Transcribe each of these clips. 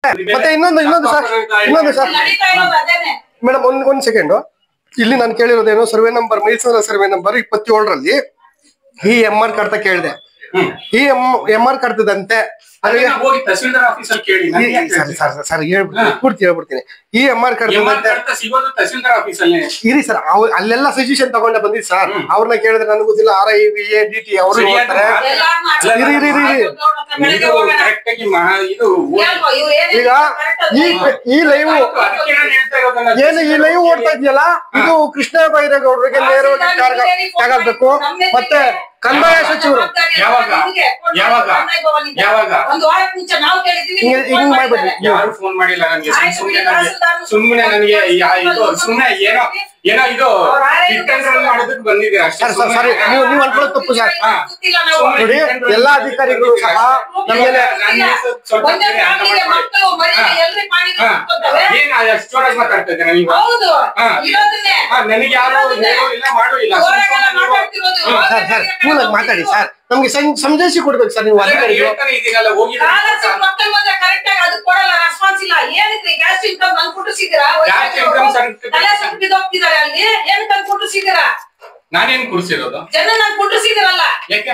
ಮತ್ತೆ ಇನ್ನೊಂದು sir madam ಒಂದ್ ಸೆಕೆಂಡ್. ಇಲ್ಲಿ ನಾನು ಕೇಳಿರೋದೇನು ಸರ್ವೆ ನಂಬರ್ ಮೈಸೂರ ಸರ್ವೆ ನಂಬರ್ 27ರಲ್ಲಿ ಈ MR ಕಡ್ತ ಕೇಳಿದೆ. ಈ MR ಕಡ್ತದಂತೆ ಸರ್ ಪೂರ್ತಿ ಹೇಳ್ಬಿಡ್ತೀನಿ. ಈ MR ಇರಿ ಸರ್, ಅಲ್ಲೆಲ್ಲ ಸಜೆಷನ್ ತಗೊಂಡೆ ಬಂದಿದ್ ಸರ್. ಅವ್ರನ್ನ ಕೇಳಿದ್ರೆ ನನಗೆ ಗೊತ್ತಿಲ್ಲ. RI VA DT ಅವರು ನೋಡ್ತಾರೆ. ಈಗ ಈ ಲೈವ್ ಏನು ಈ ಲೈವ್ ಓಡ್ತಾ ಇದೆಯಲ್ಲ, ಇದು ಕೃಷ್ಣ ಬೈರೇಗೌಡರಿಗೆ ನೇರವಾಗಿ ತಗಲ್ಬೇಕು. ಮತ್ತೆ ಕಂದಾಯ ಸಚಿವರು ಯಾರು ಫೋನ್ ಮಾಡಿಲ್ಲ ನನಗೆ. ಸುಮ್ಮನೆ ನನಗೆ ಸುಮ್ಮನೆ ಏನೋ ಇದು ಮಾಡೋದಕ್ಕೆ ಬಂದಿದ್ದೀರಾ ಅಷ್ಟೇ. ಸರಿ, ನೀವು ಅನ್ಕೊಳ್ಳೋದು ತಪ್ಪು ಸರ್. ನೋಡಿ, ಎಲ್ಲಾ ಅಧಿಕಾರಿಗಳು ಸಹ ನಮಗೆ ಮಾತಾಡ್ತಾ ಇದ್ದೇನೆ ನೀವು. ನನಗೆ ಯಾರು ಇಲ್ಲ ಮಾಡೂ ಇಲ್ಲ. ಸರ್ ಮಾತಾಡಿ ಸರ್, ನಮ್ಗೆ ಸಂಜಯಿಸಿ ಕೊಡ್ಬೇಕು ಸರ್. ನೀವು ಅಧಿಕಾರಿಗಳು ನಾನೇನ್ ಕುಡಿಸಿರೋದು ಜನ ನಾನು ಕುಂಡ್ರಿಸಿದಿರಲ್ಲ. ಯಾಕೆ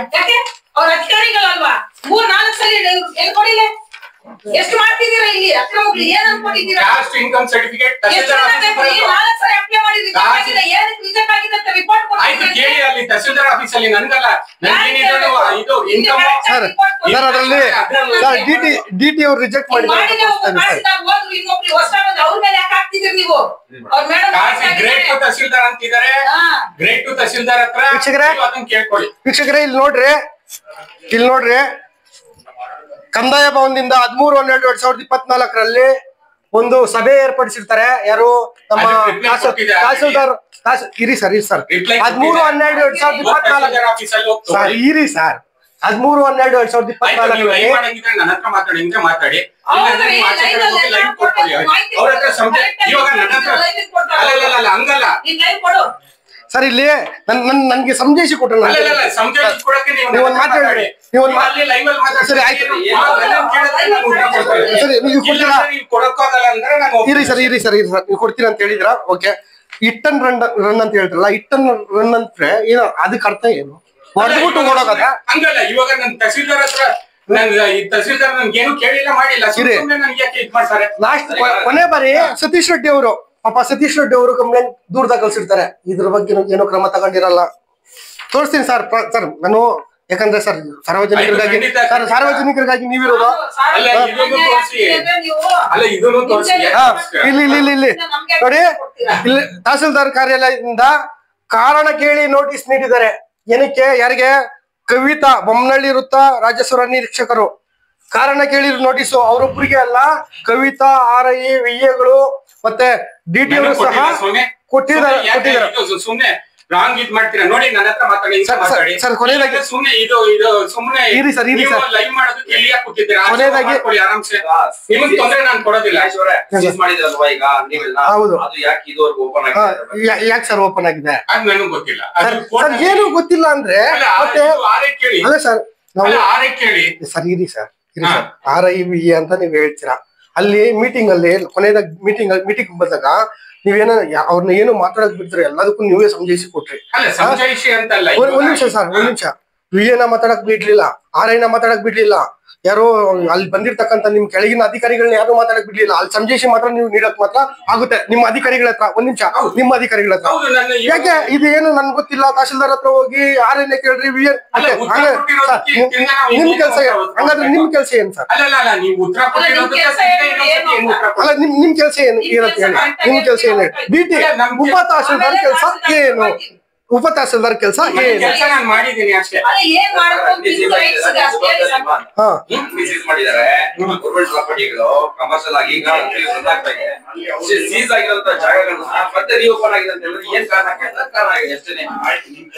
ಅವ್ರ ಅಧಿಕಾರಿಗಳಲ್ವಾ? 3-4 ಸಲ ಕೊಡಿಲ್ಲ. ಎಷ್ಟು ಮಾಡ್ತಿದ್ದೀರಾ ಇಲ್ಲಿ ಅಕ್ರಮಗಳು? ಏನ್ ಅನ್ಕೊಂಡಿದ್ದೀರಾ? Caste income certificate tahsildar office ಅಲ್ಲಿ ನನ್ಗಲ್ಲ, ಇದು ಇನ್ಕಮ್ ಸರ್ ಅದರಲ್ಲಿ DT ಅವ್ರು ರಿಜೆಕ್ಟ್ ಮಾಡಿದ್ದಾರೆ. ಅವ್ರ ಮೇಲೆ ಯಾಕೆ ಹಾಕ್ತಿದ್ದೀರಿ ನೀವು? ಅವ್ರ ಮೇಡಮ್ ಗ್ರೇಟ್ ಟು ತಹಸೀಲ್ದಾರ್ ಅಂತಿದ್ದಾರೆ. ಗ್ರೇಟ್ ಟು ತಹಸೀಲ್ದಾರ್ ಹತ್ರ ಅದನ್ನ ಕೇಳ್ಕೊಳ್ಳಿ. ವೀಕ್ಷಕರೇ, ಇಲ್ಲಿ ನೋಡ್ರಿ ಕಂದಾಯ ಭವನದಿಂದ 13/12/2024ರಲ್ಲಿ ಒಂದು ಸಭೆ ಏರ್ಪಡಿಸಿರ್ತಾರೆ. ಯಾರು? ನಮ್ಮ ತಹಸೀಲ್ದಾರ್. ಇರಿ ಸರ್ 13/12/2024 ಇರಿ ಸರ್ 13/12/2024 ನನ್ನ ಹತ್ರ ಮಾತಾಡಿ. ಹಂಗಲ್ಲ ಸರ್, ಇಲ್ಲಿ ನನ್ಗೆ ಸಂಜಯಿಸಿ ಕೊಟ್ಟರು. ಸರಿ ಆಯ್ತು, ನೀವು ಕೊಡ್ತೀರಾ? ಇರಿ ಸರ್ ನೀವು ಕೊಡ್ತೀರಾ ಅಂತ ಹೇಳಿದ್ರ? ಓಕೆ. ಹಿಟ್ ಅಂಡ್ ರನ್ ಅಂತ ಹೇಳ್ತಾರಲ್ಲ, ಹಿಟ್ ಅಂಡ್ ರನ್ ಅಂದ್ರೆ ಏನೋ ಅದಕ್ಕೆ ಅರ್ಥ ಏನು? ಹೊಡೆದ್ಬಿಟ್ಟು ಓಡೋದ? ಹಂಗಲ್ಲ. ಇವಾಗ ನನ್ ತಹಸೀಲ್ದಾರ್ ಹತ್ರ ತಹಸೀಲ್ದಾರ್ ನನ್ಗೇನು ಕೇಳಿಲ್ಲ ಮಾಡಿಲ್ಲ. ಲಾಸ್ಟ್ ಕೊನೆ ಬಾರಿ ಸತೀಶ್ ರೆಡ್ಡಿ ಅವರು ಕಂಪ್ಲೇಂಟ್ ದೂರ ದಾಖಲಿಸಿರ್ತಾರೆ. ಇದ್ರ ಬಗ್ಗೆ ಏನೋ ಕ್ರಮ ತಗೊಂಡಿರಲ್ಲ. ತೋರಿಸ್ತೀನಿ ಸರ್. ನಾನು ಯಾಕಂದ್ರೆ ಸರ್ ಸಾರ್ವಜನಿಕರಿಗಾಗಿ ನೀವಿರೋದು. ಇಲ್ಲಿ ನೋಡಿ, ಇಲ್ಲಿ ತಹಸೀಲ್ದಾರ್ ಕಾರ್ಯಾಲಯದಿಂದ ಕಾರಣ ಕೇಳಿ ನೋಟಿಸ್ ನೀಡಿದ್ದಾರೆ. ಏನಕ್ಕೆ? ಯಾರಿಗೆ? ಕವಿತಾ ಬೊಮ್ಮನಹಳ್ಳಿ ವೃತ್ತ ರಾಜಸ್ವ ನಿರೀಕ್ಷಕರು ಕಾರಣ ಕೇಳಿ ನೋಟಿಸು. ಅವರೊಬ್ಬರಿಗೆ ಅಲ್ಲ, ಕವಿತಾ RI VAಗಳು ಮತ್ತೆ DT ಅವರು ಸಹ ಕೊಟ್ಟಿದ್ದಾರೆ. ಸುಮ್ನೆ ರಾಂಗ್ ಇದ್ ಮಾಡ್ತೀರಾ ನೋಡಿ. ನನ್ನ ಹತ್ರ ಮಾತಾಡಿ ಸರ್. ಕೊನೆಯದಾಗಿ ಸುಮ್ನೆ ಸುಮ್ನೆ ಇರಿ ಸರ್ ಲೈವ್ ಮಾಡೋದಕ್ಕೆ ಇಲ್ಲಿ ಯಾಕೆ ಕೂತಿದ್ದೀರಾ? ಕೊನೆಯದಾಗಿ ಆರಾಮ್ಸೆ ನಿಮಗೆ ತೊಂದ್ರೆ ನಾನು ಕೊಡೋದಿಲ್ಲ. ಹೌದು, ಯಾಕೆ ಸರ್ ಓಪನ್ ಆಗಿದೆ? ಅದು ನನಗೆ ಗೊತ್ತಿಲ್ಲ. ಏನು ಗೊತ್ತಿಲ್ಲ ಅಂದ್ರೆ ಮತ್ತೆ ಅಲ್ಲ ಸರ್, ಕೇಳಿ ಸರ್. ಇರಿ ಸರ್ RI VA ಅಂತ ನೀವ್ ಹೇಳ್ತೀರಾ. ಅಲ್ಲಿ ಮೀಟಿಂಗ್ ಅಲ್ಲಿ ಕೊನೆಯದಾಗಿ ಮೀಟಿಂಗ್ ಬಂದಾಗ ನೀವೇನ ಅವ್ರನ್ನ ಏನು ಮಾತಾಡಕ್ ಬಿಡ್ತೀರ, ಎಲ್ಲದಕ್ಕೂ ನೀವೇ ಸಂಜಯಿಸಿ ಕೊಟ್ರಿ. ಒಂದ್ ನಿಮಿಷ ಸರ್, VA ಮಾತಾಡಕ್ ಬಿಡ್ಲಿಲ್ಲ, RI ಮಾತಾಡಕ್ ಬಿಡ್ಲಿಲ್ಲ. ಯಾರೋ ಅಲ್ಲಿ ಬಂದಿರ್ತಕ್ಕಂಥ ನಿಮ್ ಕೆಳಗಿನ ಅಧಿಕಾರಿಗಳನ್ನ ಯಾರು ಮಾತಾಡಕ್ ಬಿಡ್ಲಿಲ್ಲ. ಅಲ್ಲಿ ಸಂಜಯಿಸಿ ಮಾತ್ರ ನೀವು ನೀಡಕ್ ಮಾತ್ರ ಆಗುತ್ತೆ ನಿಮ್ಮ ಅಧಿಕಾರಿಗಳ ಹತ್ರ. ಒಂದ್ ನಿಮಿಷ, ನಿಮ್ಮ ಅಧಿಕಾರಿಗಳ ಹತ್ರ ಯಾಕೆ ಇದು ಏನು ನನ್ಗೆ ಗೊತ್ತಿಲ್ಲ. ತಹಸೀಲ್ದಾರ್ ಹತ್ರ ಹೋಗಿ RI ಕೇಳ್ರಿ. VA ನಿಮ್ ಕೆಲಸ ಹಂಗಾದ್ರೆ ನಿಮ್ ಕೆಲಸ ಏನ್ ಸರ್? ಅಲ್ಲ ನಿಮ್ ಕೆಲಸ ಏನು ಇರತ್ತೆ ಹೇಳಿ? ನಿಮ್ ಕೆಲಸ ಏನು? DT ಉಪ ತಹಸೀಲ್ದಾರ್ ಕೆಲಸ ಏನು? ಉಪ ತಹಸೀಲ್ದಾರ್ ಕೆಲಸ ಏನು? ಮಾಡಿದ್ದೀನಿ ಅಷ್ಟೇ.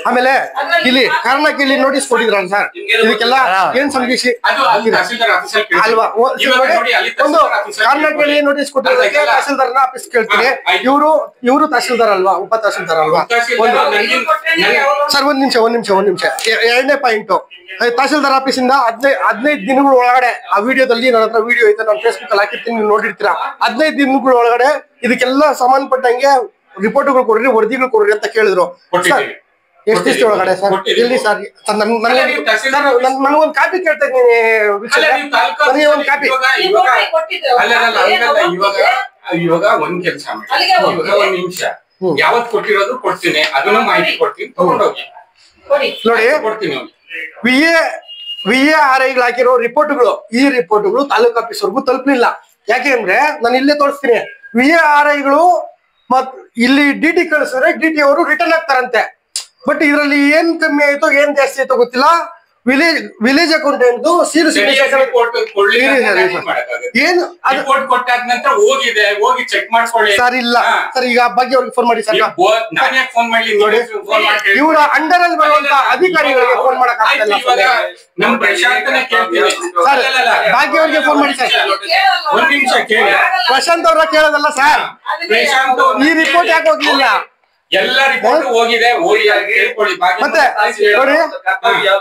ಆಮೇಲೆ ಇಲ್ಲಿ ಕಾರಣ ಕೇಳಿ ನೋಟಿಸ್ ಕೊಟ್ಟಿದ್ರ ಸರ್. ಇದಕ್ಕೆಲ್ಲ ಏನ್ ಸಂದೇಶಿ ಅಲ್ವಾ? ಒಂದು ಕಾರಣ ಕೇಳಿ ನೋಟಿಸ್ ಕೊಟ್ಟಿರೋದಕ್ಕೆ ತಹಸೀಲ್ದಾರ್ನ ಆಫೀಸ್ ಕೇಳ್ತೀನಿ. ಇವರು ತಹಸೀಲ್ದಾರ್ ಅಲ್ವಾ? ಉಪ ತಹಸೀಲ್ದಾರ್ ಅಲ್ವಾ? ಸರ್ ಒಂದ್ ನಿಮಿಷ ಎರಡನೇ ಪಾಯಿಂಟ್ ತಹಸೀಲ್ದಾರ್ ಆಫೀಸಿಂದ 15 ದಿನಗಳ ಒಳಗಡೆ ಆ ವಿಡಿಯೋದಲ್ಲಿ ನನ್ನ ಹತ್ರ ವಿಡಿಯೋ ಐತೆ, ನಾನು ಫೇಸ್ಬುಕ್ ಅಲ್ಲಿ ಹಾಕಿರ್ತೀನಿ, ನೀವು ನೋಡಿರ್ತೀರಾ. 15 ದಿನಗಳ ಒಳಗಡೆ ಇದಕ್ಕೆಲ್ಲ ಸಂಬಂಧಪಟ್ಟಂಗೆ ರಿಪೋರ್ಟ್ಗಳು ಕೊಡ್ರಿ, ವರದಿಗಳು ಕೊಡ್ರಿ ಅಂತ ಕೇಳಿದ್ರು. ಎಷ್ಟು ದಿವಸ ಒಳಗಡೆ ಸರ್? ಎಲ್ಲಿ ಸರ್? ನನಗೊಂದು ಕಾಪಿ ಕೇಳ್ತಾ ಇದ್ದೀನಿ, ನನಗೆ ಒಂದು ಕಾಪಿ. ಇವಾಗ ಒಂದ್ ಕೆಲಸ ಮಾಡಿ, ಇವಾಗ ಒಂದ್ ನಿಮಿಷ ಯಾವತ್ ಕೊಟ್ಟಿರೋದು ಕೊಡ್ತೀನಿ, ಅದನ್ನ ಮಾಹಿತಿ ಕೊಡ್ತೀನಿ, ತಗೊಂಡೋಗಿ ನೋಡಿ. ಕೊಡ್ತೀನಿ. VARIಗಳು ಹಾಕಿರೋ ರಿಪೋರ್ಟ್ಗಳು, ಈ ರಿಪೋರ್ಟ್ಗಳು ತಾಲೂಕ್ ಆಫೀಸ್ ವರ್ಗೂ ತಲುಪಲಿಲ್ಲ. ಯಾಕೆ ಅಂದ್ರೆ ನಾನು ಇಲ್ಲೇ ತೋರಿಸ್ತೀನಿ. VARIಗಳು ಮತ್ ಇಲ್ಲಿ DT ಕಳಿಸಿದ್ರೆ DT ಅವರು ರಿಟರ್ನ್ ಆಗ್ತಾರಂತೆ. ಬಟ್ ಇದ್ರಲ್ಲಿ ಏನ್ ಕಮ್ಮಿ ಆಯ್ತೋ ಏನ್ ಜಾಸ್ತಿ ಆಯ್ತೋ ಗೊತ್ತಿಲ್ಲ. ವಿಲೇಜ್ ಅಕೌಂಟೆಂಟ್ ಏನು ಕೊಟ್ಟಾದ ನಂತರ ಹೋಗಿದೆ, ಹೋಗಿ ಚೆಕ್ ಮಾಡ್ಕೊಳ್ಳಿ ಸರ್. ಇಲ್ಲ ಸರ್, ಈಗ ಬಗ್ಗೆ ಅವ್ರಿಗೆ ಫೋನ್ ಮಾಡಿ ಸರ್. ನಾನು ಯಾಕೆ ಫೋನ್ ಮಾಡ್ಲಿ? ಇವರ ಅಂಡರ್ ಅಲ್ಲಿ ಬರುವಂತ ಅಧಿಕಾರಿಗಳಿಗೆ ಫೋನ್ ಮಾಡಕ್ ಆಗ್ತಿಲ್ಲ. ನಮ್ ಪ್ರಶಾಂತನೇ ಕೇಳ್ತೀವಿ ಸರ್, ಭಾಗ್ಯ ಅವ್ರಿಗೆ ಫೋನ್ ಮಾಡಿ ಸರ್. ಒಂದ್ ನಿಮಿಷ ಕೇಳಿ. ಪ್ರಶಾಂತ್ ಅವ್ರ ಕೇಳೋದಲ್ಲ ಸರ್, ಪ್ರಶಾಂತ್ ಈ ರಿಪೋರ್ಟ್ ಯಾಕೆ ಹೋಗ್ಲಿಲ್ಲ? ಎಲ್ಲ ರಿಪೋರ್ಟ್ ಹೋಗಿದೆ, ಹೋಗಿ ಕೇಳ್ಕೊಳ್ಳಿ. ಮತ್ತೆ ನೋಡಿ,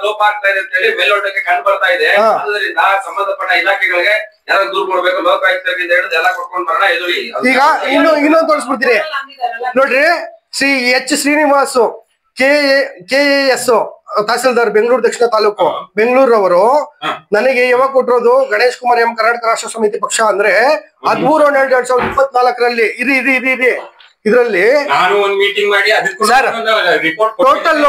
ಲೋಪ ಆಗ್ತಾ ಇದೆ ಅಂತ ಹೇಳಿ ಮೇಲ್ನೋಟಕ್ಕೆ ಕಂಡು ಬರ್ತಾ ಇದೆ. ಅದರಿಂದ ಸಂಬಂಧಪಟ್ಟ ಇಲಾಖೆಗಳಿಗೆ ಯಾರು ದೂರ ಕೊಡ್ಬೇಕು, ಲೋಕಾಯುಕ್ತರಿಂದ ಹಿಡಿದು ಎಲ್ಲ ಕೊಟ್ಕೊಂಡ್ ಬರೋಣ. ಎದುರಿ ಈಗ ಇನ್ನೊಂದು ತೋರಿಸ್ಬಿಡ್ತೀರಿ ನೋಡ್ರಿ. ಶ್ರೀ H. ಶ್ರೀನಿವಾಸು KAS ತಹಸೀಲ್ದಾರ್ ಬೆಂಗಳೂರು ದಕ್ಷಿಣ ತಾಲೂಕು ಬೆಂಗಳೂರು ಅವರು ನನಗೆ ಯಾವಾಗ ಕೊಟ್ಟಿರೋದು? ಗಣೇಶ್ ಕುಮಾರ್ ಎಂ ಕರ್ನಾಟಕ ರಾಷ್ಟ್ರ ಸಮಿತಿ ಪಕ್ಷ ಅಂದ್ರೆ 13/12/2024 ಇರಿ ಇದರಲ್ಲಿ ನಾನು ಒಂದು ಮೀಟಿಂಗ್ ಮಾಡಿ ಅದಕ್ಕೆ ರಿಪೋರ್ಟ್ ಟೋಟಲ್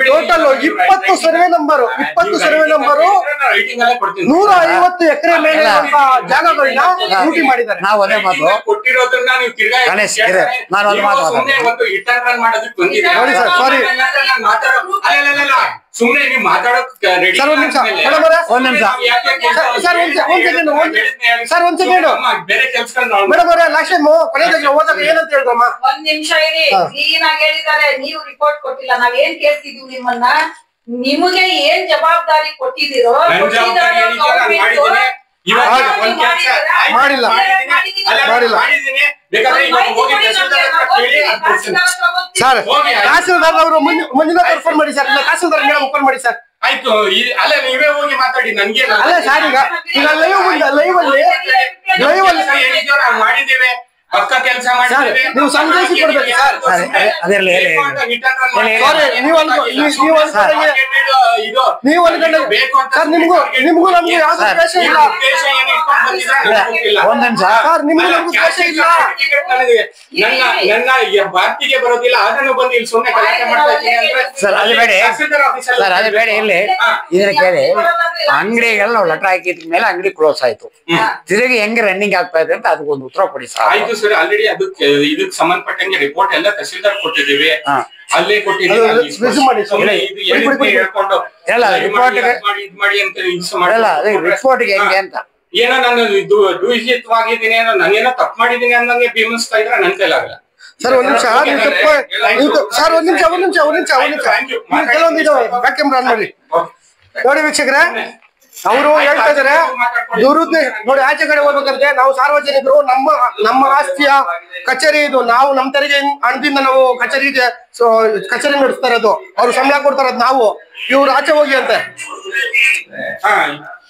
20 ಸರ್ವೆ ನಂಬರ್ 150 ಎಕರೆ ಮೇಲೆ ಜಾಗಗಳನ್ನ ಲೂಟಿ ಮಾಡಿದ್ದಾರೆ. ನಾವು ಅದೇ ಮಾತು ಕೊಟ್ಟಿರೋದನ್ನ ನೀವು ತಿರ್ಗಾ ಗಣೇಶ್ ನಾನು ಒಂದು ಮಾತು ರಿಟರ್ನ್ ಮಾಡೋದಕ್ಕೆ ಬಂದಿದೆ. ನೋಡಿ ಸರ್, ಸಾರಿ ಸುಮ್ನೆ ನೀವು ಮಾತಾಡೋಕ್ ರೆಡಿ. ಸರ್ ಒಂದ್ ನಿಮಿಷ ಸರ್, ಒಂದ್ ಸೆಕೆಂಡ್ ಬೇರೆ ಕೆಲ್ಸಗಳು ಮೇಡಮ್ ಅವರೇ, ಲಾಸ್ಟ್ ಟೈಮ್ ಕೊನೆಗೆ ಹೋದಾಗ ಏನಂತ ಹೇಳಿದ್ರಮ್ಮ? ಒಂದ್ ನಿಮಿಷ ಇರಿ, ಕ್ಲೀನ್ ಆಗಿ ಹೇಳಿದ್ದಾರೆ. ನೀವು ರಿಪೋರ್ಟ್ ಕೊಟ್ಟಿಲ್ಲ, ನಾವ್ ಏನ್ ಕೇಳ್ತಿದೀವಿ ನಿಮ್ಮನ್ನ, ನಿಮಗೆ ಏನ್ ಜವಾಬ್ದಾರಿ ಕೊಟ್ಟಿದ್ದೀರೋ ಮಾಡಿಲ್ಲ. ಸರ್, ತಹಸೀಲ್ದಾರ್ ಅವರು ಮಂಜುನಾಥ್ ಫೋನ್ ಮಾಡಿ ಸರ್, ತಹಸೀಲ್ದಾರ್ ಮೇಡಮ್ ಫೋನ್ ಮಾಡಿ ಸರ್. ಆಯ್ತು, ಅಲ್ಲ ನೀವೇ ಹೋಗಿ ಮಾತಾಡಿ. ನನ್ಗೆ ಅಲ್ಲ ಸರ್, ಈಗ ಲೈವ್ ಅಲ್ಲಿ ಮಾಡಿದ್ದೇವೆ, ಪಕ್ಕ ಕೆಲಸ ಮಾಡಿದ್ದೇವೆ. ನೀವು ಸಂದೇಶ ಕೊಡ್ಬೇಕು ಸರ್. ಅದರಲ್ಲಿ ನೀವು ಅನ್ಕೊಂಡ ಸರ್, ನಿಮ್ಗೂ ನಮ್ಗೆ ಯಾವ್ದು ದ್ವೇಷ ಇಲ್ಲ. ಒಂದ್ ನಿಮಿಷ ಸರ್, ನಿಮ್ಗೂ ನಮ್ಗೂ ದ್ವೇಷ ಇಲ್ಲ. ನನ್ನ ಬಾತಿಗೆ ಬರೋದಿಲ್ಲ, ಅದನ್ನು ಬಂದು ಇಲ್ಲಿ ಸುಮ್ಮನೆ ಗಲಾಟೆ ಮಾಡ್ತಾ ಇದ್ದೀನಿ ಅಂದ್ರೆ ಸರ್ ಅದು ಬೇಡ ಸರ್, ಅದು ಬೇಡ. ಇಲ್ಲಿ ಇದನ್ನ ಕೇಳಿ, ಅಂಗಡಿಗೆಲ್ಲ ನಾವು ಲೆಟರ್ ಹಾಕಿದ ಮೇಲೆ ಅಂಗಡಿ ಕ್ಲೋಸ್ ಆಯ್ತು, ತಿರುಗಿ ಹೆಂಗೆ ರನ್ನಿಂಗ್ ಆಗ್ತಾ ಇದೆ ಅಂತ ಅದಕ್ಕೊಂದು ಉತ್ತರ ಕೊಡಿ ಸರ್. ಆಯ್ತು ಸರ್, ಆಲ್ರೆಡಿ ಇದಕ್ಕೆ ಸಂಬಂಧಪಟ್ಟಂಗೆ ರಿಪೋರ್ಟ್ ಎಲ್ಲ ತಹಸೀಲ್ದಾರ್ ಕೊಟ್ಟಿದ್ದೀವಿ, ಅಲ್ಲೇ ಕೊಟ್ಟಿದ್ದೀವಿ. ಹೇಳ್ಕೊಂಡು ಮಾಡಿ ಅಂತ ರಿಪೋರ್ಟ್ಗೆ ಹೆಂಗೆ ಅಂತ ಏನೋ ನಾನು ದೂಷಿತವಾಗಿದ್ದೀನಿ, ನಾನೇನೋ ತಪ್ಪು ಮಾಡಿದ್ದೀನಿ ಅನ್ನಂಗೆ ಬಿಂಬಿಸ್ತಾ ಇದ್ರೆ ನನ್ ಕೈಲಾಗಲ್ಲ. ಸರ್ ಒಂದ್ ನಿಮಿಷ, ಸರ್ ಒಂದ್ ನಿಮಿಷ ಕೆಲವೊಂದು ಇದು ಬ್ಯಾಕ್ ಕ್ಯಾಮ್ರಾ ಆನ್ ಮಾಡಿ ನೋಡಿ ವೀಕ್ಷಕರೇ. ಅವರು ಹೇಳ್ತಾ ಇದಾರೆ ದುರುದ್ದೇಶ ನೋಡಿ. ಆಚೆ ಕಡೆ ಹೋಗ್ಬೇಕಂದ್ರೆ ನಾವು ಸಾರ್ವಜನಿಕರು ನಮ್ಮ ಆಸ್ತಿಯ ಕಚೇರಿ ಇದು, ನಾವು ನಮ್ಮ ತೆರಿಗೆ ಹಣದಿಂದ ನಾವು ಕಚೇರಿ ನಡೆಸ್ತಾ ಇರೋದು, ಅವ್ರು ಸಂಬಳ ಕೊಡ್ತಾ ಇರೋದು ನಾವು. ಇವ್ರು ಆಚೆ ಹೋಗಿ ಅಂತೆ.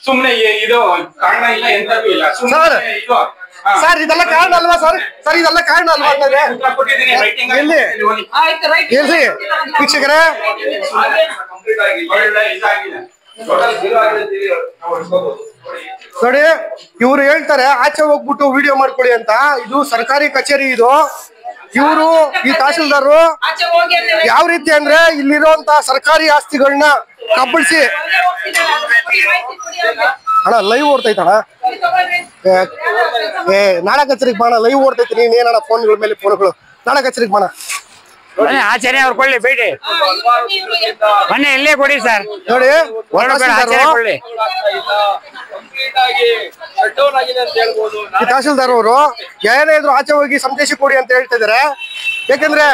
ಸುಮ್ನೆ ಇದು ಕಾರಣ ಇಲ್ಲ, ಎಂತದ್ದು ಇಲ್ಲ ಸರ್. ಇದೆಲ್ಲ ಕಾರಣ ಅಲ್ವಾ ಸರ್? ಸರ್ ಇದೆಲ್ಲ ಕಾರಣ ಅಲ್ವಾ ಅಂತಂದ್ರೆ ಎಲ್ಲಿ ಎಲ್ರಿ ವೀಕ್ಷಕರೇ? ನೋಡಿ, ಇವ್ರು ಹೇಳ್ತಾರೆ ಆಚೆ ಹೋಗ್ಬಿಟ್ಟು ವಿಡಿಯೋ ಮಾಡ್ಕೊಳ್ಳಿ ಅಂತ. ಇದು ಸರ್ಕಾರಿ ಕಚೇರಿ ಇದು. ಇವರು ಈ ತಹಸೀಲ್ದಾರರು ಯಾವ ರೀತಿ ಅಂದ್ರೆ ಇಲ್ಲಿರುವಂತ ಸರ್ಕಾರಿ ಆಸ್ತಿಗಳನ್ನ ಕಬ್ಬಳಿಸಿ ಅಣ್ಣ ಲೈವ್ ಓಡ್ತೈತಣ್ಣ. ನಾಳೆ ಕಚೇರಿಗೆ ಬಾಣ, ಲೈವ್ ಓಡ್ತೈತಿ. ನೀನೇನಣ್ಣ ಫೋನ್ಗಳ ಮೇಲೆ ಫೋನ್ಗಳು, ನಾಳೆ ಕಚೇರಿಗೆ ಬಾಣ. ಆಚೆನೆ ಅವ್ರು ಕೊಳ್ಳಿ, ಬೇಡಿ ಮೊನ್ನೆ ಇಲ್ಲೇ ಕೊಡಿ ಸರ್. ನೋಡಿ ತಹಸೀಲ್ದಾರ್ ಅವರು ಏನೇ ಇದ್ರು ಆಚೆ ಹೋಗಿ ಸಂದೇಶ ಕೊಡಿ ಅಂತ ಹೇಳ್ತಾ ಇದಾರೆ. ಯಾಕಂದ್ರೆ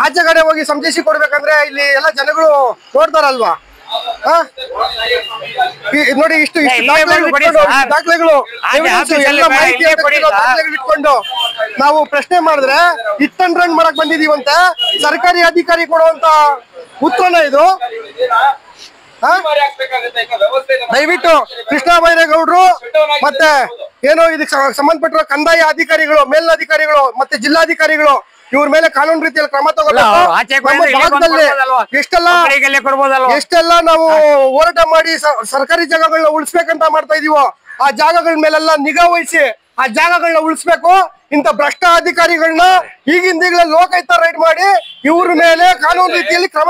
ಆಚೆ ಕಡೆ ಹೋಗಿ ಸಂದೇಶ ಕೊಡ್ಬೇಕಂದ್ರೆ ಇಲ್ಲಿ ಎಲ್ಲ ಜನಗಳು ನೋಡ್ತಾರಲ್ವಾ? ನೋಡಿ ಇಷ್ಟು ದಾಖಲೆಗಳು ಇಟ್ಕೊಂಡು ನಾವು ಪ್ರಶ್ನೆ ಮಾಡಿದ್ರೆ ಹಿಟ್ ಅಂಡ್ ರನ್ ಮಾಡಕ್ ಬಂದಿದೀವಂತೆ ಸರ್ಕಾರಿ ಅಧಿಕಾರಿ ಕೊಡುವಂತ ಉತ್ತರನ ಇದು. ದಯವಿಟ್ಟು ಕೃಷ್ಣ ಬೈರೇಗೌಡರು ಮತ್ತೆ ಏನೋ ಇದಕ್ಕೆ ಸಂಬಂಧಪಟ್ಟಿರೋ ಕಂದಾಯ ಅಧಿಕಾರಿಗಳು, ಮೇಲಧಿಕಾರಿಗಳು ಮತ್ತೆ ಜಿಲ್ಲಾಧಿಕಾರಿಗಳು ಇವ್ರ ಮೇಲೆ ಕಾನೂನು ರೀತಿಯಲ್ಲಿ ಕ್ರಮ ತಗೊಳ್ಬೇಕು. ಎಷ್ಟೆಲ್ಲ ನಾವು ಹೋರಾಟ ಮಾಡಿ ಸರ್ಕಾರಿ ಜಾಗಗಳನ್ನ ಉಳಿಸ್ಬೇಕಂತ ಮಾಡ್ತಾ ಇದೀವೋ ಆ ಜಾಗಗಳ ಮೇಲೆಲ್ಲ ನಿಗಾ ವಹಿಸಿ ಆ ಜಾಗಗಳನ್ನ ಉಳಿಸ್ಬೇಕು. ಇಂತ ಭ್ರಷ್ಟ ಅಧಿಕಾರಿಗಳನ್ನ ಈಗಿಂದೀಗಲೇ ಲೋಕಾಯುಕ್ತ ರೈಡ್ ಮಾಡಿ ಇವ್ರ ಮೇಲೆ ಕಾನೂನು ರೀತಿಯಲ್ಲಿ ಕ್ರಮ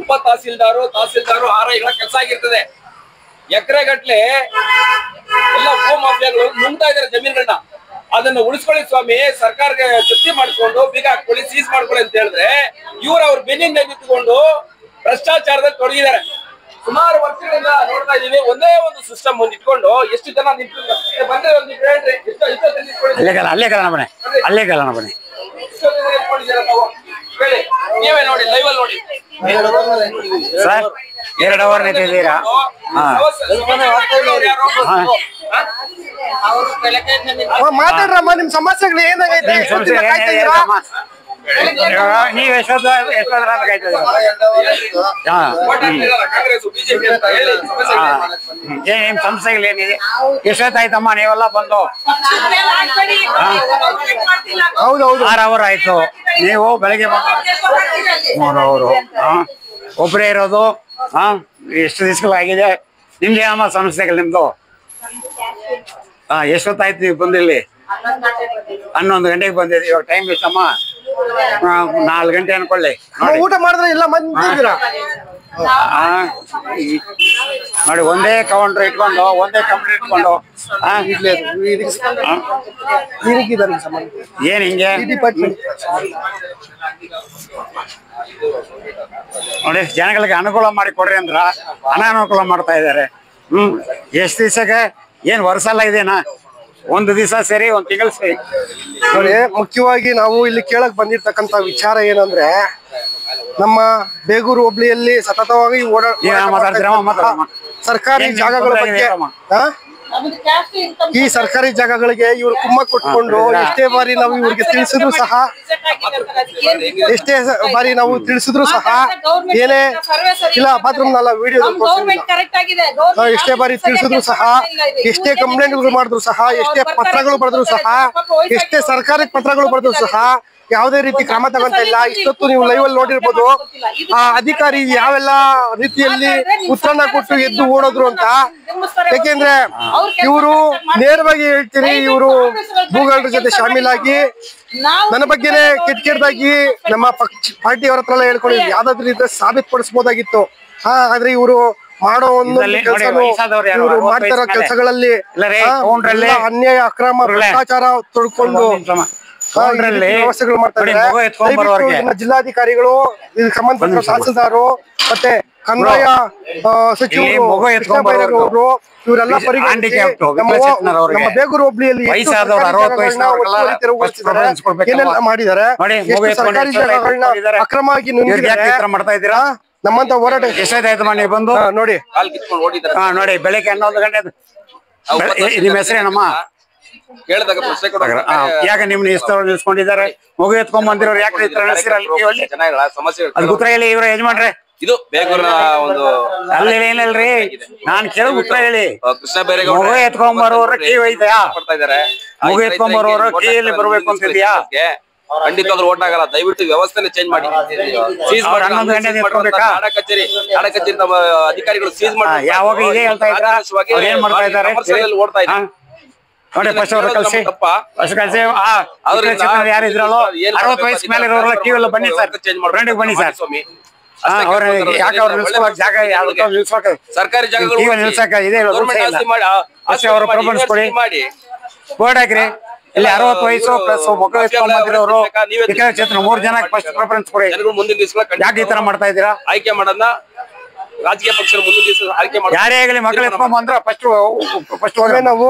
ಉಪ ತಹಸೀಲ್ದಾರು RIಗಳ ಕೆಲಸ ಆಗಿರ್ತದೆ. ಎಕರೆಗಟ್ಲೆ ಎಲ್ಲ ಭೂ ಮಾಫಿಯಾಗಳು ನುಂಗ್ತಾ ಇದಾರೆ ಜಮೀನುಗಳನ್ನ. ಅದನ್ನ ಉಳಿಸ್ಕೊಳ್ಳಿ ಸ್ವಾಮಿ, ಸರ್ಕಾರಕ್ಕೆ ಜಪ್ತಿ ಮಾಡ್ಕೊಂಡು ಬೀಗ ಹಾಕೊಳ್ಳಿ, ಸೀಸ್ ಮಾಡ್ಕೊಳ್ಳಿ ಅಂತ ಹೇಳಿದ್ರೆ ಅವ್ರ ಬೆನ್ನಿಂದ ನಿಂತ್ಕೊಂಡು ಭ್ರಷ್ಟಾಚಾರದಲ್ಲಿ ತೊಡಗಿದ್ದಾರೆ. ಸುಮಾರು ವರ್ಷಗಳಿಂದ ನೋಡ್ತಾ ಇದೀವಿ. ಒಂದೇ ಒಂದು ಸಿಸ್ಟಮ್ ಒಂದು ಇಟ್ಕೊಂಡು ಎಷ್ಟು ಜನ ಬಂದ್ರೆ ಒಂದು ಹೇಳ್ರಿ ಹೇಳಿ, ನೀವೇ ನೋಡಿ, ಲೈವ್ ಅಲ್ಲಿ ನೋಡಿ. Sir 2 hour ನಿಂತಿದ್ದೀರಾ? ಮಾತಾಡ್ರಮ್ಮ, ನಿಮ್ ಸಮಸ್ಯೆಗಳು ಏನಾಗೈತೆ ನೀವ್ ಎಷ್ಟೊತ್ತ ನಿಮ್ ಸಮಸ್ಯೆಗಳು ಏನಿದೆ? ಎಷ್ಟೊತ್ತಾಯ್ತಮ್ಮ ನೀವೆಲ್ಲ ಬಂದು? 6 ಅವರ್ ಆಯ್ತು. ನೀವು ಬೆಳಿಗ್ಗೆ 3 ಅವರು ಒಬ್ಬರೇ ಇರೋದು. ಎಷ್ಟು ದಿವಸಗಳಾಗಿದೆ? ನಿಮ್ದು ಏನಮ್ಮ ಸಮಸ್ಯೆಗಳು ನಿಮ್ದು? ಎಷ್ಟೊತ್ತಾಯ್ತು ನೀವು ಬಂದಿಲ್ಲಿ? 11 ಗಂಟೆಗೆ ಬಂದಿದ್ದೀವಿ. ಇವಾಗ ಟೈಮ್ ಎಷ್ಟಮ್ಮ? 4 ಗಂಟೆ ಅನ್ಕೊಳ್ಳಿ. ಊಟ ಮಾಡಿದ್ರೆ ಇಲ್ಲ ಬಂದಿದ್ದೀರಾ ನೋಡಿ, ಒಂದೇ ಕೌಂಟರ್ ಇಟ್ಕೊಂಡು ಒಂದೇ ಕಂಪ್ನಿ ಇಟ್ಕೊಂಡು ಏನ್ ಹಿಂಗೆ ನೋಡಿ, ಜನಗಳಿಗೆ ಅನುಕೂಲ ಮಾಡಿ ಕೊಡ್ರಿ ಅಂದ್ರ ಅನಾನುಕೂಲ ಮಾಡ್ತಾ ಇದಾರೆ. ಎಷ್ಟ್ ದಿವಸಕ್ಕೆ ಏನ್ ವರ್ಷಲ್ಲ ಇದೇನಾ? 1 ದಿವಸ ಸರಿ, 1 ತಿಂಗಳು ಸರಿ. ನೋಡಿ, ಮುಖ್ಯವಾಗಿ ನಾವು ಇಲ್ಲಿ ಕೇಳಕ್ ಬಂದಿರ್ತಕ್ಕಂತ ವಿಚಾರ ಏನಂದ್ರೆ, ನಮ್ಮ ಬೇಗೂರು ಹೋಬಳಿಯಲ್ಲಿ ಸತತವಾಗಿ ಸರ್ಕಾರಿ ಜಾಗಗಳ ಬಗ್ಗೆ ಈ ಸರ್ಕಾರಿ ಜಾಗಗಳಿಗೆ ಇವ್ರು ಕುಮ್ಮ ಕೊಟ್ಕೊಂಡು ಎಷ್ಟೇ ಬಾರಿ ನಾವು ಇವ್ರಿಗೆ ತಿಳಿಸಿದ್ರು ಸಹ ಏನೇ ಇಲ್ಲ ಬಾತ್ರೂಮ್ನಲ್ಲ ವಿಡಿಯೋ ಎಷ್ಟೇ ಬಾರಿ ತಿಳಿಸಿದ್ರು ಸಹ, ಎಷ್ಟೇ ಕಂಪ್ಲೇಂಟ್ಗಳು ಮಾಡಿದ್ರು ಸಹ, ಎಷ್ಟೇ ಪತ್ರಗಳು ಬರೆದ್ರು ಸಹ, ಎಷ್ಟೇ ಸರ್ಕಾರಿ ಪತ್ರಗಳು ಬರೆದ್ರು ಸಹ ಯಾವುದೇ ರೀತಿ ಕ್ರಮ ತಗೊಂತ ಇಲ್ಲ. ಇಷ್ಟೊತ್ತು ನೀವು ಲೈವ್ ಅಲ್ಲಿ ನೋಡಿರ್ಬೋದು ಆ ಅಧಿಕಾರಿ ಯಾವೆಲ್ಲ ರೀತಿಯಲ್ಲಿ ಉತ್ತರನ ಕೊಟ್ಟು ಎದ್ದು ಓಡೋದ್ರು ಅಂತ. ಯಾಕೆಂದ್ರೆ ಇವರು ನೇರವಾಗಿ ಹೇಳ್ತೀನಿ, ಇವರು ಭೂಗಳರ ಜೊತೆ ಶಾಮೀಲಾಗಿ ನನ್ನ ಬಗ್ಗೆನೆ ಕೆಟ್ಟದಾಗಿ ನಮ್ಮ ಪಾರ್ಟಿಯವರ ಹತ್ರ ಎಲ್ಲ ಹೇಳ್ಕೊಂಡು ಯಾವ್ದಾದ್ರು ರೀತಿ ಸಾಬೀತುಪಡಿಸಬಹುದಾಗಿತ್ತು. ಆದ್ರೆ ಇವರು ಮಾಡೋ ಒಂದು ಇವರು ಮಾಡ್ತಿರೋ ಕೆಲಸಗಳಲ್ಲಿ ಅನ್ಯಾಯ, ಅಕ್ರಮ, ಭ್ರಷ್ಟಾಚಾರ ತೊಡ್ಕೊಂಡು ವ್ಯವಸ್ಥೆಗಳು ಮಾಡ್ತಾರೆ. ಜಿಲ್ಲಾಧಿಕಾರಿಗಳು, ಇದಕ್ಕೆ ಸಂಬಂಧಪಟ್ಟ ತಹಸೀಲ್ದಾರು ಮತ್ತೆ ಕಂದಾಯ ಸಚಿವರು ಇವರೆಲ್ಲ ನಮ್ಮ ಬೇಗೂರು ಹೋಬಳಿಯಲ್ಲಿ ಏನೆಲ್ಲ ಮಾಡಿದ್ದಾರೆ, ಸರ್ಕಾರಿ ಜಾಗಗಳನ್ನ ಅಕ್ರಮವಾಗಿ ಮಾಡ್ತಾ ಇದ್ದೀರಾ? ನಮ್ಮಂತ ಹೋರಾಟ ಎಷ್ಟಾಯ್ತಮ್ಮ ನೀವು ಬಂದು? ನೋಡಿ ನೋಡಿ, ಬೆಳಿಗ್ಗೆ 11 ಗಂಟೆ. ನಿಮ್ಮ ಹೆಸರೇನಮ್ಮ? ಕೇಳಿದಾಗ ಪ್ರಶ್ನೆ ಕೊಡೋರು ಯಾಕೆ ನಿಮ್ನ ಎಷ್ಟು ನಿಲ್ಸ್ಕೊಂಡಿದ್ದಾರೆ? ಮಗು ಎತ್ಕೊಂಡ್ ಬಂದಿರೋರು ಯಾಕೆ ಸಮಸ್ಯೆ ಉತ್ತರ ಹೇಳಿ. ಇವ್ರ ಯಜಮಾನ್ರೆ, ಇದು ಬೇಗೂರಿನ ಒಂದು ಅಲ್ಲಿ ಏನಲ್ರಿ, ನಾನ್ ಕೇಳೋ ಉತ್ತರ ಹೇಳಿ. ಕೃಷ್ಣ ಬೈರೇಗೌಡ ಮಗು ಎತ್ಕೊಂಡ್ ಬರೋರು ಕೀ ಒಯ್ದಯಾ? ಕೊಡ್ತಾ ಇದಾರೆ. ಮಗು ಎತ್ಕೊಂಡ್ ಬರೋರು ಕೀಯಲ್ಲಿ ಬರ್ಬೇಕು ಅಂತಿದ್ಯಾ? ಖಂಡಿತವಾಗ್ಲೂ ಓಟ್ ಆಗಲ್ಲ. ದಯವಿಟ್ಟು ವ್ಯವಸ್ಥೆನ ಚೇಂಜ್ ಮಾಡಿ. 11 ಗಂಟೆ ನಿಂತ್ಕೊಬೇಕಾ? ಕಚೇರಿ ನಮ್ಮ ಅಧಿಕಾರಿಗಳು ಸೀಸ್ ಮಾಡಿ ಯಾವಾಗ ಇದೇ ಹೇಳ್ತಾ ಇದ್ರ? ಏನ್ ಮಾಡ್ತಾ ಇದಾರೆ? ಓಡ್ತಾ ಇದ್ದಾರೆ ನೋಡಿ, ಫಸ್ಟ್ ಅವ್ರ ಕಲ್ಸಿ ಯಾರಿದ್ರಲ್ಲೋ 60 ವಯಸ್ಸು ಮೇಲೆ ಇರೋರೆಲ್ಲ ಕ್ಯೂ ಎಲ್ಲ ಬನ್ನಿ ಸರ್, ಫ್ರೆಂಡಿಗೆ ಬನ್ನಿ ಸರ್. ಯಾಕೆ ಅವ್ರು ನಿಲ್ಸ್ಕೊಳಕ್ ಜಾಗ ನಿಲ್ಸೋಕೆ ಸರ್ಕಾರಿ ಜಾಗಗಳು ನಿಲ್ಸಕ ಇದೆ. ಅಷ್ಟೇ ಅವ್ರ ಪ್ರಿಫರೆನ್ಸ್ ಕೊಡಿ, ಬೋರ್ಡ್ ಹಾಕ್ರಿ. ಇಲ್ಲಿ 60 ವಯಸ್ಸು ಪ್ಲಸ್ ಮಕ್ಕಳು ಎತ್ಕೊಂಡ್ ಬಂದಿರೋರು ಕ್ಷೇತ್ರ 3 ಜನಕ್ಕೆ ಫಸ್ಟ್ ಪ್ರಿಫರೆನ್ಸ್ ಕೊಡಿ. ಮುಂದಿನ ದಿವಸ ಯಾಕೆ ಈ ತರ ಮಾಡ್ತಾ ಇದ್ದೀರಾ? ಆಯ್ಕೆ ಮಾಡೋದನ್ನ ರಾಜಕೀಯ ಪಕ್ಷ ಮುಂದಿನ ದಿವಸ ಆಯ್ಕೆ ಮಾಡಿ ಯಾರೇ ಆಗಲಿ ಮಕ್ಕಳು ಎತ್ಕೊಂಡ್ ಬಂದ್ರೆ ಫಸ್ಟ್ ನಾವು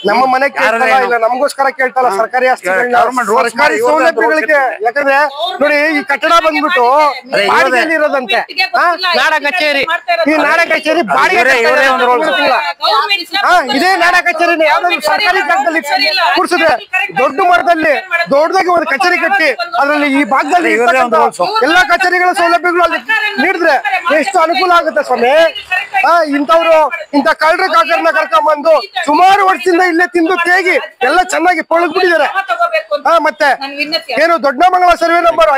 ನಮ್ಮ ಮನೆ ಕೇಳ್ತಲ್ಲ ಇಲ್ಲ ನಮಗೋಸ್ಕರ ಕೇಳ್ತಲ್ಲ ಸರ್ಕಾರಿ ಆಸ್ತಿಗಳನ್ನ ಸರ್ಕಾರಿ ಸೌಲಭ್ಯಗಳಿಗೆ. ಯಾಕಂದ್ರೆ ನೋಡಿ ಈ ಕಟ್ಟಡ ಬಂದ್ಬಿಟ್ಟು ಬಾಡಿಗೆಯಲ್ಲಿ ಇರೋದಂತೆ ನಾಡ ಕಚೇರಿ. ಈ ನಾಡ ಕಚೇರಿ ಬಾಡಿಗೆ ಇದೇ ನಾಡ ಕಚೇರಿನ ಯಾವ್ದಾದ್ರು ಸರ್ಕಾರಿ ಜಾಗದಲ್ಲಿ ಕೂರ್ಸಿದ್ರೆ ದೊಡ್ಡ ಮರದಲ್ಲಿ ದೊಡ್ಡದಾಗಿ ಒಂದು ಕಚೇರಿ ಕಟ್ಟಿ ಅದ್ರಲ್ಲಿ ಈ ಭಾಗದಲ್ಲಿ ಎಲ್ಲಾ ಕಚೇರಿಗಳ ಸೌಲಭ್ಯಗಳು ಅಲ್ಲಿ ನೀಡಿದ್ರೆ ಎಷ್ಟು ಅನುಕೂಲ ಆಗುತ್ತೆ ಸ್ವಾಮಿ. ಇಂಥವ್ರು ಇಂಥ ಕಳ್ಳರ ಕಾಕರನ್ನ ಕರ್ಕೊಂಡ್ಬಂದು ಸುಮಾರು ವರ್ಷದಿಂದ ಇಲ್ಲೇ ತಿಂದು ತೇಗಿ ಎಲ್ಲ ಚೆನ್ನಾಗಿ ಪೊಳಗ್ಬಿಟ್ಟಿದ್ದಾರೆ. ಮತ್ತೆ ಏನು ದೊಡ್ಡಮಂಗಲ ಸರ್ವೆ ನಂಬರ್